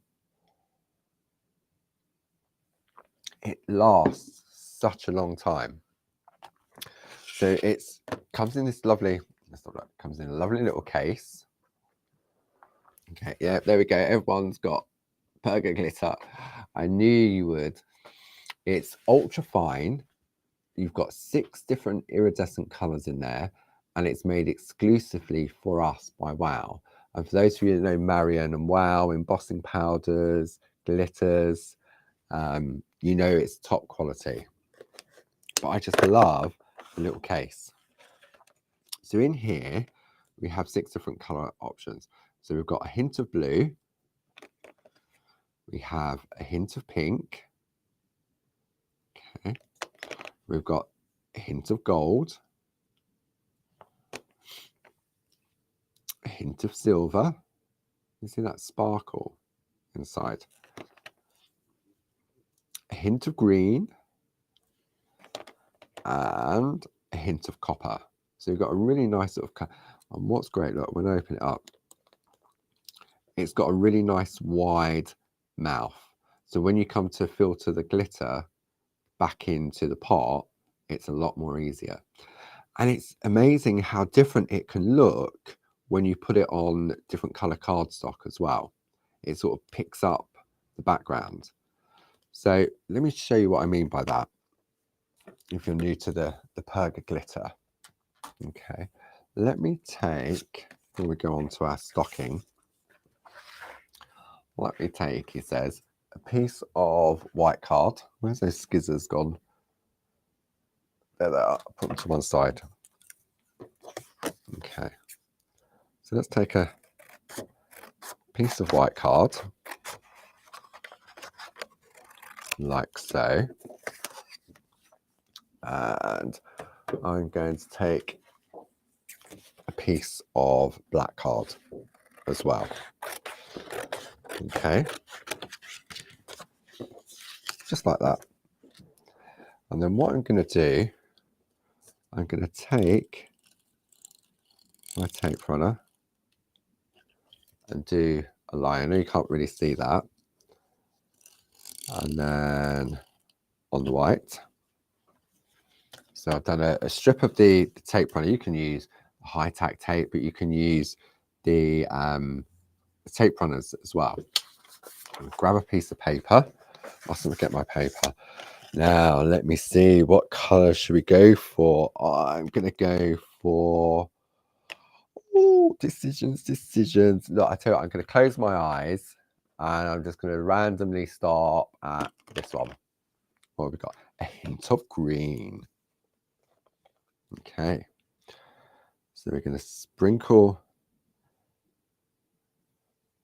It lasts such a long time. So comes in this lovely, comes in a lovely little case. Okay, yeah, there we go. Everyone's got Perga glitter. I knew you would. It's ultra fine. You've got 6 different iridescent colors in there, and it's made exclusively for us by Wow. And for those of you that know Marion and Wow, embossing powders, glitters, you know it's top quality. But I just love the little case. So in here, we have 6 different color options. So we've got a hint of blue. We have a hint of pink. Okay. We've got a hint of gold. A hint of silver. You see that sparkle inside. A hint of green. And a hint of copper. So you've got a really nice sort of, and what's great, look, when I open it up, it's got a really nice wide mouth. So when you come to filter the glitter back into the pot, it's a lot more easier. And it's amazing how different it can look when you put it on different color cardstock as well. It sort of picks up the background. So let me show you what I mean by that. If you're new to the Perga glitter. Okay, let me take, before we go on to our stocking, let me take, he says, a piece of white card. Where's those skizzers gone? There they are. I'll put them to one side. Okay, so let's take a piece of white card, like so. And I'm going to take a piece of black card as well. Okay. just like that. And then what I'm going to do, I'm going to take my tape runner and do a line. I know you can't really see that. And then on the white. So I've done a strip of the tape runner. You can use high tack tape, but you can use the tape runners as well. Grab a piece of paper. Mustn't forget my paper. Now let me see, what color should we go for? I'm gonna go for decisions. Look, I tell you what, I'm gonna close my eyes and I'm just gonna randomly start at this one. What have we got? A hint of green. Okay, so we're going to sprinkle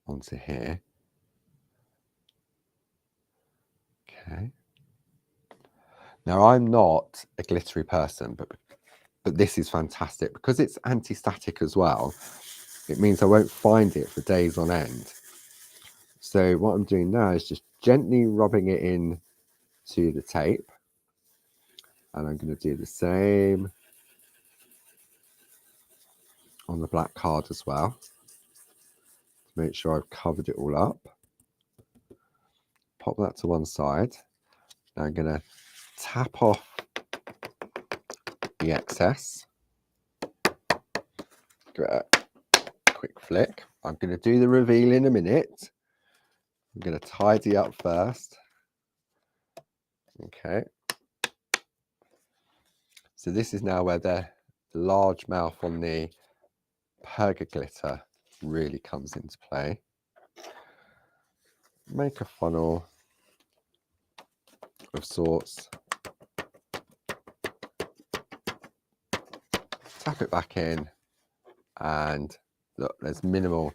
onto here. Okay. Now I'm not a glittery person, but this is fantastic because it's anti-static as well. It means I won't find it for days on end. So what I'm doing now is just gently rubbing it in to the tape, and I'm going to do the same on the black card as well to make sure I've covered it all up. Pop that to one side. Now I'm going to tap off the excess. Give it a quick flick. I'm going to do the reveal in a minute. I'm going to tidy up first. Okay. So this is now where the large mouth on the Perga glitter really comes into play. Make a funnel of sorts. Tap it back in, and look, there's minimal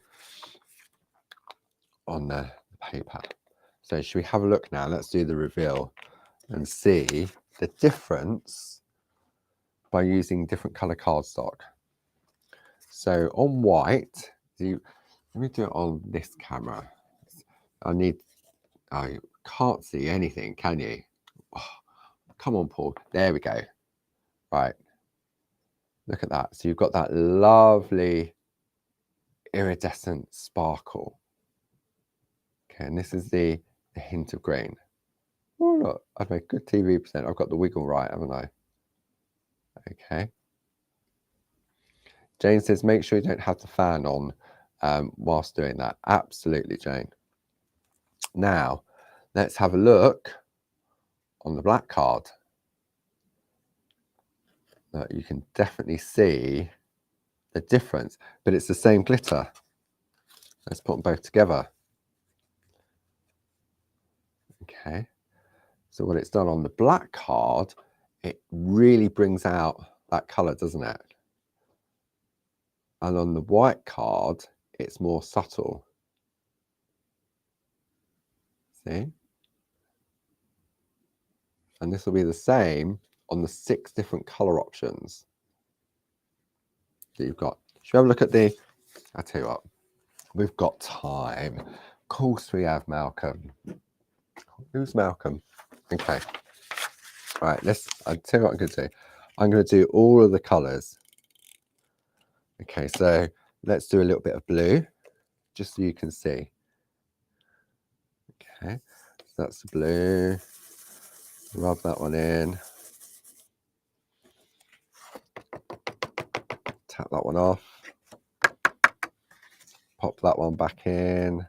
on the paper. So should we have a look now? Let's do the reveal and see the difference by using different color cardstock. So on white, let me do it on this camera. I can't see anything, can you? Oh, come on, Paul. There we go. Right. Look at that. So you've got that lovely iridescent sparkle. Okay, and this is the hint of green. Oh, look, I've made good TV percent. I've got the wiggle right, haven't I? Okay. Jane says, make sure you don't have the fan on whilst doing that. Absolutely, Jane. Now, let's have a look on the black card. Look, you can definitely see the difference, but it's the same glitter. Let's put them both together. Okay. So what it's done on the black card, it really brings out that color, doesn't it? And on the white card, it's more subtle. See? And this will be the same on the 6 different color options that you've got. Should we have a look at the, I'll tell you what, we've got time. Of course we have, Malcolm. Who's Malcolm? Okay. All right, I'll tell you what I'm going to do. I'm going to do all of the colors. Okay, so let's do a little bit of blue, just so you can see. Okay, so that's the blue. Rub that one in. Tap that one off. Pop that one back in.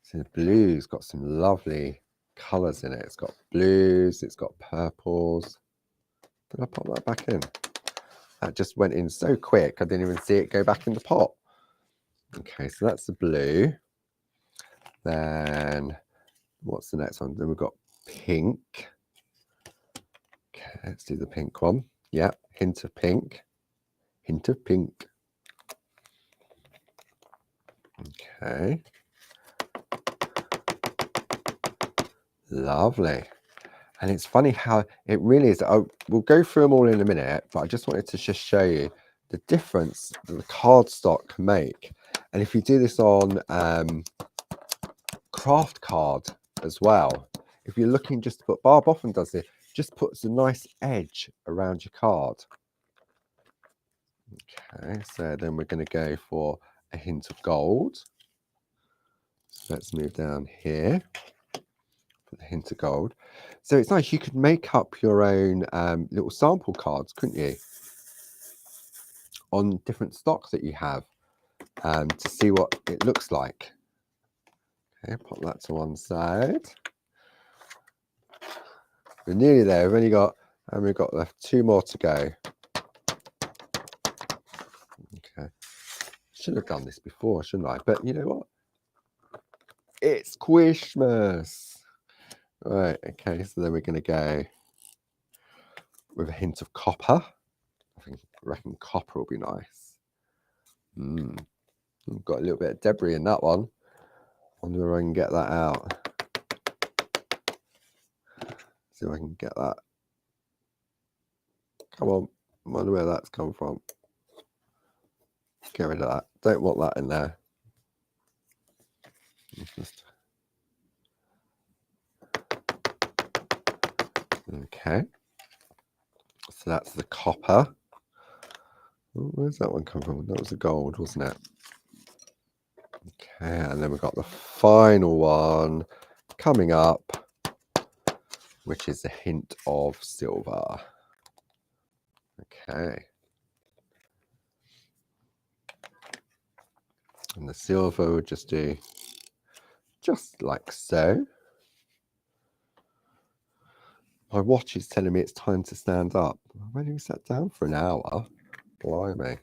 So the blue's got some lovely colours in it. It's got blues, it's got purples. Did I pop that back in? That just went in so quick, I didn't even see it go back in the pot. Okay, so that's the blue. Then what's the next one? Then we've got pink. Okay, let's do the pink one. Yeah, hint of pink. Hint of pink. Okay. Lovely. And it's funny how it really is. We'll go through them all in a minute, but I just wanted to just show you the difference that the cardstock can make. And if you do this on craft card as well, if you're looking just to put, Barb often does it, just puts a nice edge around your card. Okay, so then we're going to go for a hint of gold. So let's move down here for the hint of gold. So it's nice, you could make up your own little sample cards, couldn't you? On different stock that you have to see what it looks like. Okay, pop that to one side. We're nearly there. We've only got, and we've got left 2 more to go. Okay, should have done this before, shouldn't I? But you know what? It's Christmas. Right, okay, so then we're going to go with a hint of copper. I reckon copper will be nice. Got a little bit of debris in that one. Wonder if I can get that out. See if I can get that. Come on, I wonder where that's come from. Get rid of that. Don't want that in there. Okay. So that's the copper. Oh, where's that one come from? That was the gold, wasn't it? Okay, and then we've got the final one coming up, which is a hint of silver. Okay. And the silver would just do just like so. My watch is telling me it's time to stand up. I've only sat down for an hour. Blimey.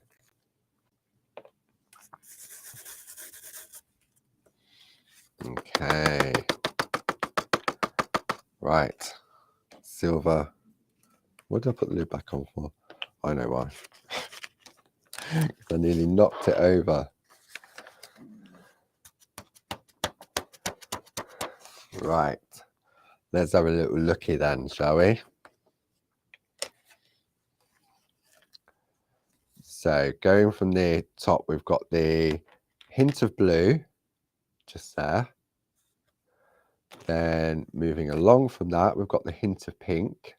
Okay. Right. Silver. What did I put the lid back on for? I know why. I nearly knocked it over. Right. Let's have a little looky then, shall we? So going from the top, we've got the hint of blue, just there. Then moving along from that, we've got the hint of pink.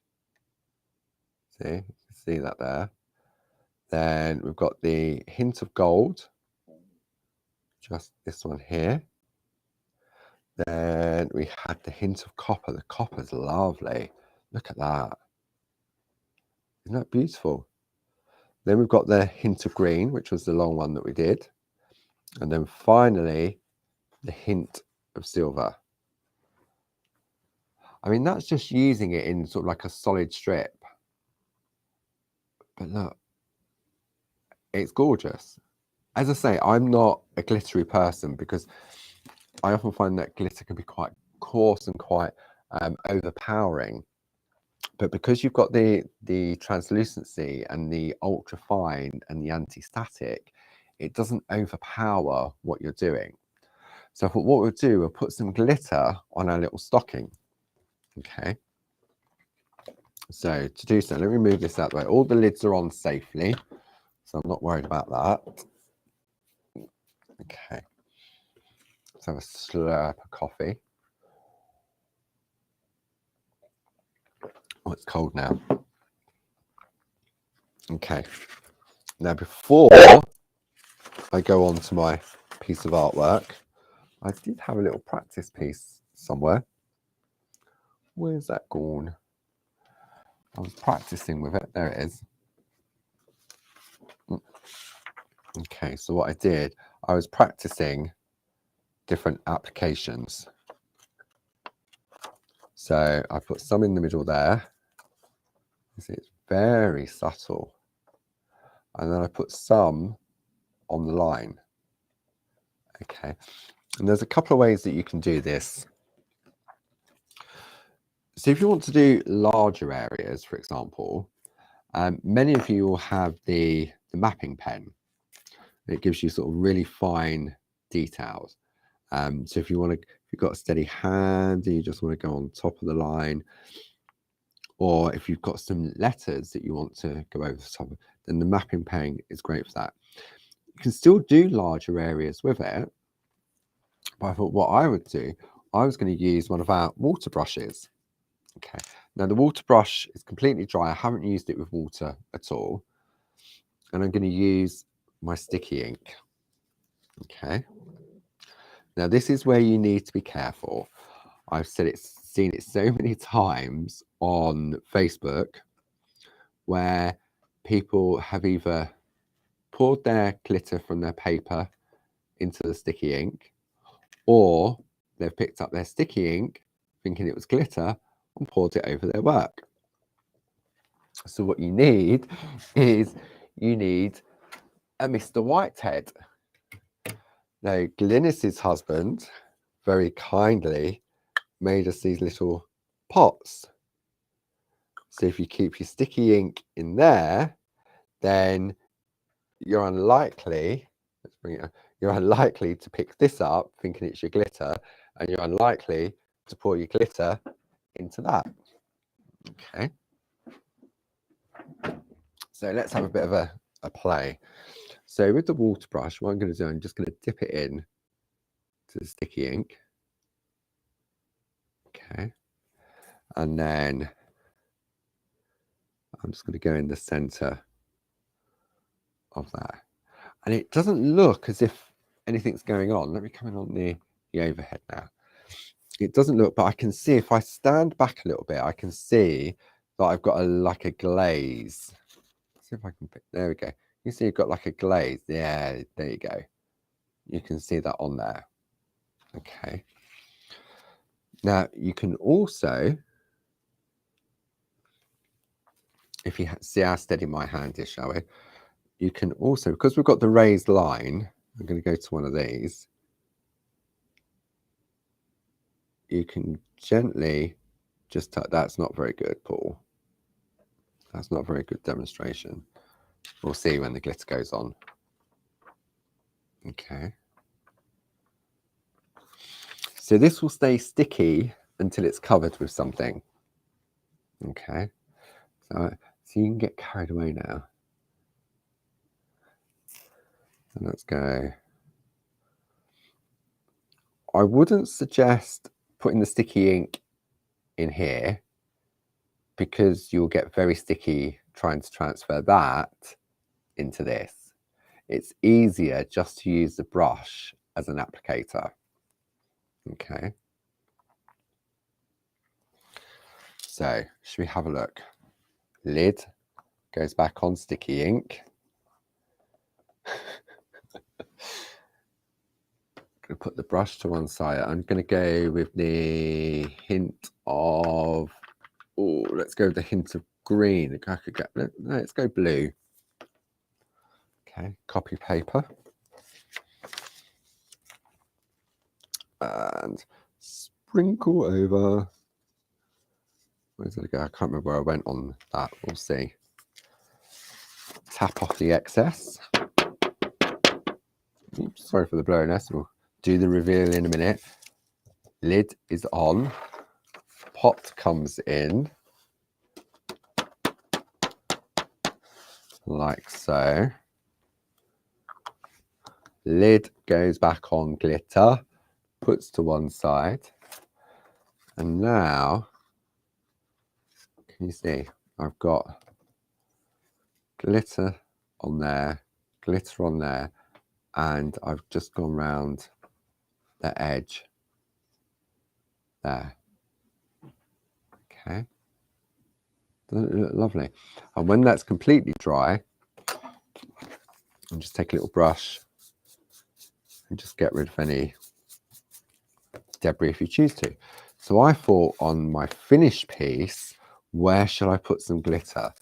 See, you can see that there. Then we've got the hint of gold, just this one here. Then we had the hint of copper. The copper's lovely. Look at that. Isn't that beautiful? Then we've got the hint of green, which was the long one that we did. And then finally, the hint of silver. I mean, that's just using it in sort of like a solid strip. But look, it's gorgeous. As I say, I'm not a glittery person because I often find that glitter can be quite coarse and quite overpowering. But because you've got the translucency and the ultra fine and the anti-static, it doesn't overpower what you're doing. So what we'll do, we'll put some glitter on our little stocking. Okay. So to do so, let me move this out of the way. All the lids are on safely, so I'm not worried about that. Okay. Let's have a slurp of coffee. Oh, it's cold now. Okay. Now, before I go on to my piece of artwork, I did have a little practice piece somewhere. Where's that gone? I was practicing with it. There it is. Okay, so what I did, I was practicing different applications. So I put some in the middle there. You see, it's very subtle. And then I put some on the line. Okay, and there's a couple of ways that you can do this. So if you want to do larger areas, for example, many of you will have the mapping pen. It gives you sort of really fine details. So if you want to, if you've got a steady hand and you just want to go on top of the line, or if you've got some letters that you want to go over the top of, then the mapping pen is great for that. You can still do larger areas with it, but I thought what I would do I was going to use one of our water brushes. Okay, now the water brush is completely dry. I haven't used it with water at all. And I'm going to use my sticky ink. Okay, now this is where you need to be careful. I've seen it so many times on Facebook where people have either poured their glitter from their paper into the sticky ink, or they've picked up their sticky ink thinking it was glitter and poured it over their work. So what you need is you need a Mr. Whitehead. Now, Glynis's husband very kindly made us these little pots. So if you keep your sticky ink in there, then you're unlikely, let's bring it up, you're unlikely to pick this up thinking it's your glitter, and you're unlikely to pour your glitter into that. Okay. So let's have a bit of a play. So with the water brush, what I'm going to do, I'm just going to dip it in to the sticky ink. Okay. And then I'm just going to go in the center of that. And it doesn't look as if anything's going on. Let me come in on the overhead now. It doesn't look, but I can see if I stand back a little bit, I can see that I've got like a glaze. Let's see if I can pick, there we go. You see you've got like a glaze. Yeah, there you go. You can see that on there. Okay. Now you can also, if you see how steady my hand is, shall we? You can also, because we've got the raised line, I'm going to go to one of these. You can gently just touch. That's not very good, Paul. That's not a very good demonstration. We'll see when the glitter goes on. Okay. So this will stay sticky until it's covered with something. Okay. So you can get carried away now. So let's go. I wouldn't suggest putting the sticky ink in here because you'll get very sticky trying to transfer that into this. It's easier just to use the brush as an applicator. Okay. So should we have a look? Lid goes back on sticky ink. Going to put the brush to one side. I'm going to go with the hint of, oh, let's go with the hint of green. Let's go blue. Okay, copy paper. And sprinkle over. Where did it go? I can't remember where I went on that. We'll see. Tap off the excess. Oops, sorry for the blurriness. We'll do the reveal in a minute. Lid is on. Pot comes in. Like so. Lid goes back on glitter. Puts to one side. And now, can you see? I've got glitter on there, glitter on there, and I've just gone round the edge there. Okay. Doesn't it look lovely? And when that's completely dry, I'll just take a little brush and just get rid of any debris if you choose to. So I thought on my finished piece, where shall I put some glitter?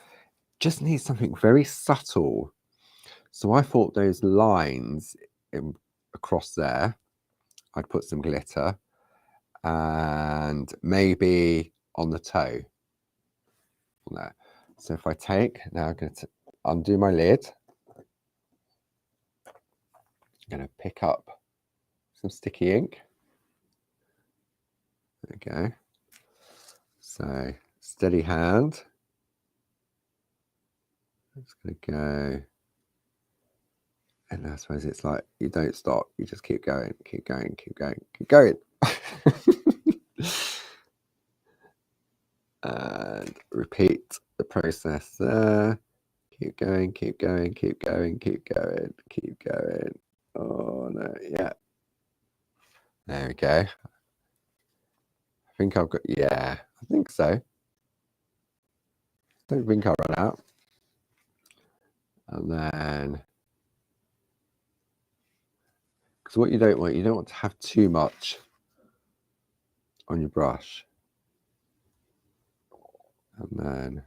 Just need something very subtle. So I thought those lines across there, I'd put some glitter, and maybe on the toe. On there. So if I take, now I'm going to undo my lid. I'm going to pick up some sticky ink. There we go. So steady hand. I'm just going to go. And I suppose it's like, you don't stop, you just keep going, keep going, keep going, keep going. repeat the process there. Keep going, keep going, keep going, keep going, keep going. Oh no, yeah. There we go. I think I've got, yeah, I think so. Don't think I'll run out. And then, because what you don't want to have too much on your brush. And then,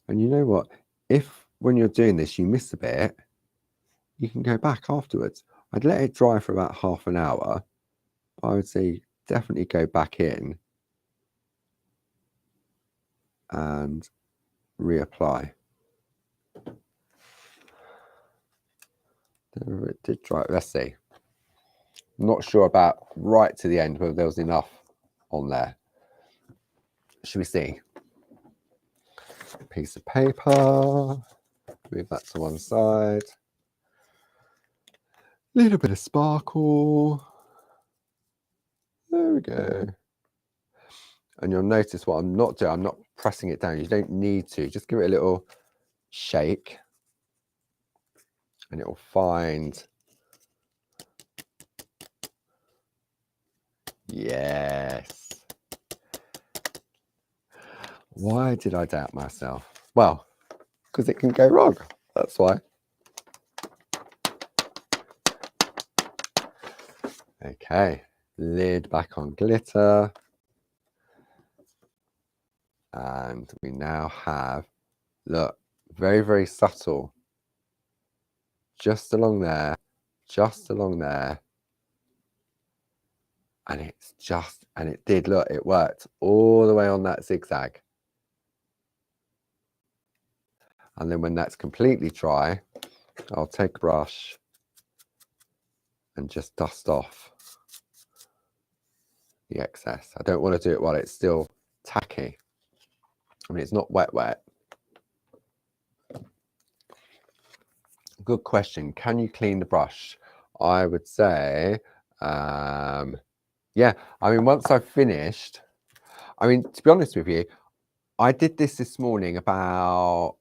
and you know what? If when you're doing this, you miss a bit, you can go back afterwards. I'd let it dry for about half an hour. I would say definitely go back in and reapply. It did dry. Let's see. I'm not sure about right to the end whether there was enough on there. Should we see? Piece of paper. Move that to one side. Little bit of sparkle. There we go. And you'll notice what I'm not doing. I'm not pressing it down. You don't need to. Just give it a little shake. And it will find. Yes. Why did I doubt myself? Well, because it can go wrong. That's why. Okay. Lid back on glitter. And we now have, look, very, very subtle. Just along there. Just along there. And it's just, and it did, look, it worked all the way on that zigzag. And then when that's completely dry, I'll take a brush and just dust off the excess. I don't want to do it while it's still tacky. I mean, it's not wet. Good question. Can you clean the brush? I would say, yeah. I mean, once I've finished, I mean, to be honest with you, I did this morning about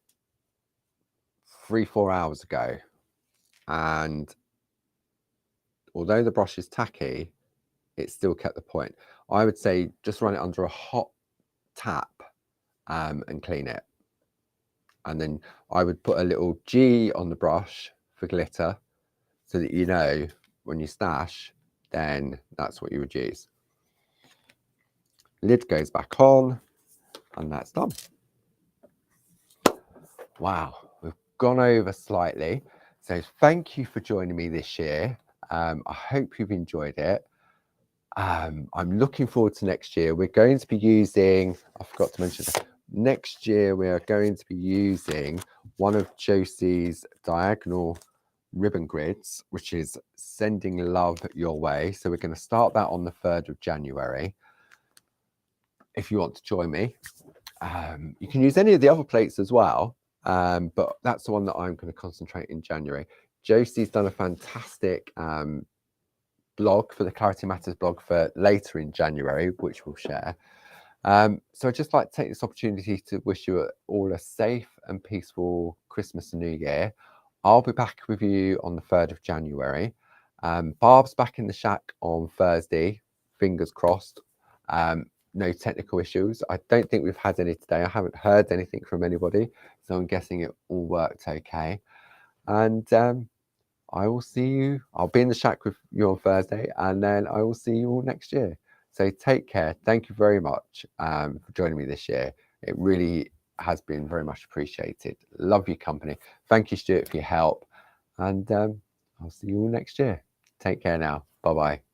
3-4 hours ago. And although the brush is tacky, it still kept the point. I would say just run it under a hot tap and clean it. And then I would put a little G on the brush for glitter so that you know when you stash, then that's what you would use. Lid goes back on and that's done. Wow, we've gone over slightly. So thank you for joining me this year. I hope you've enjoyed it. I'm looking forward to next year. We're going to be using, I forgot to mention, next year we are going to be using one of Josie's diagonal ribbon grids, which is Sending Love Your Way. So we're going to start that on the 3rd of January. If you want to join me, you can use any of the other plates as well, but that's the one that I'm going to concentrate in January. Josie's done a fantastic blog for the Clarity Matters blog for later in January, which we'll share. So I'd just like to take this opportunity to wish you all a safe and peaceful Christmas and New Year. I'll be back with you on the 3rd of January. Barb's back in the shack on Thursday, fingers crossed. No technical issues. I don't think we've had any today. I haven't heard anything from anybody, so I'm guessing it all worked okay. And I will see you. I'll be in the shack with you on Thursday, and then I will see you all next year. So take care. Thank you very much for joining me this year. It really has been very much appreciated. Love your company. Thank you, Stuart, for your help. And I'll see you all next year. Take care now. Bye-bye.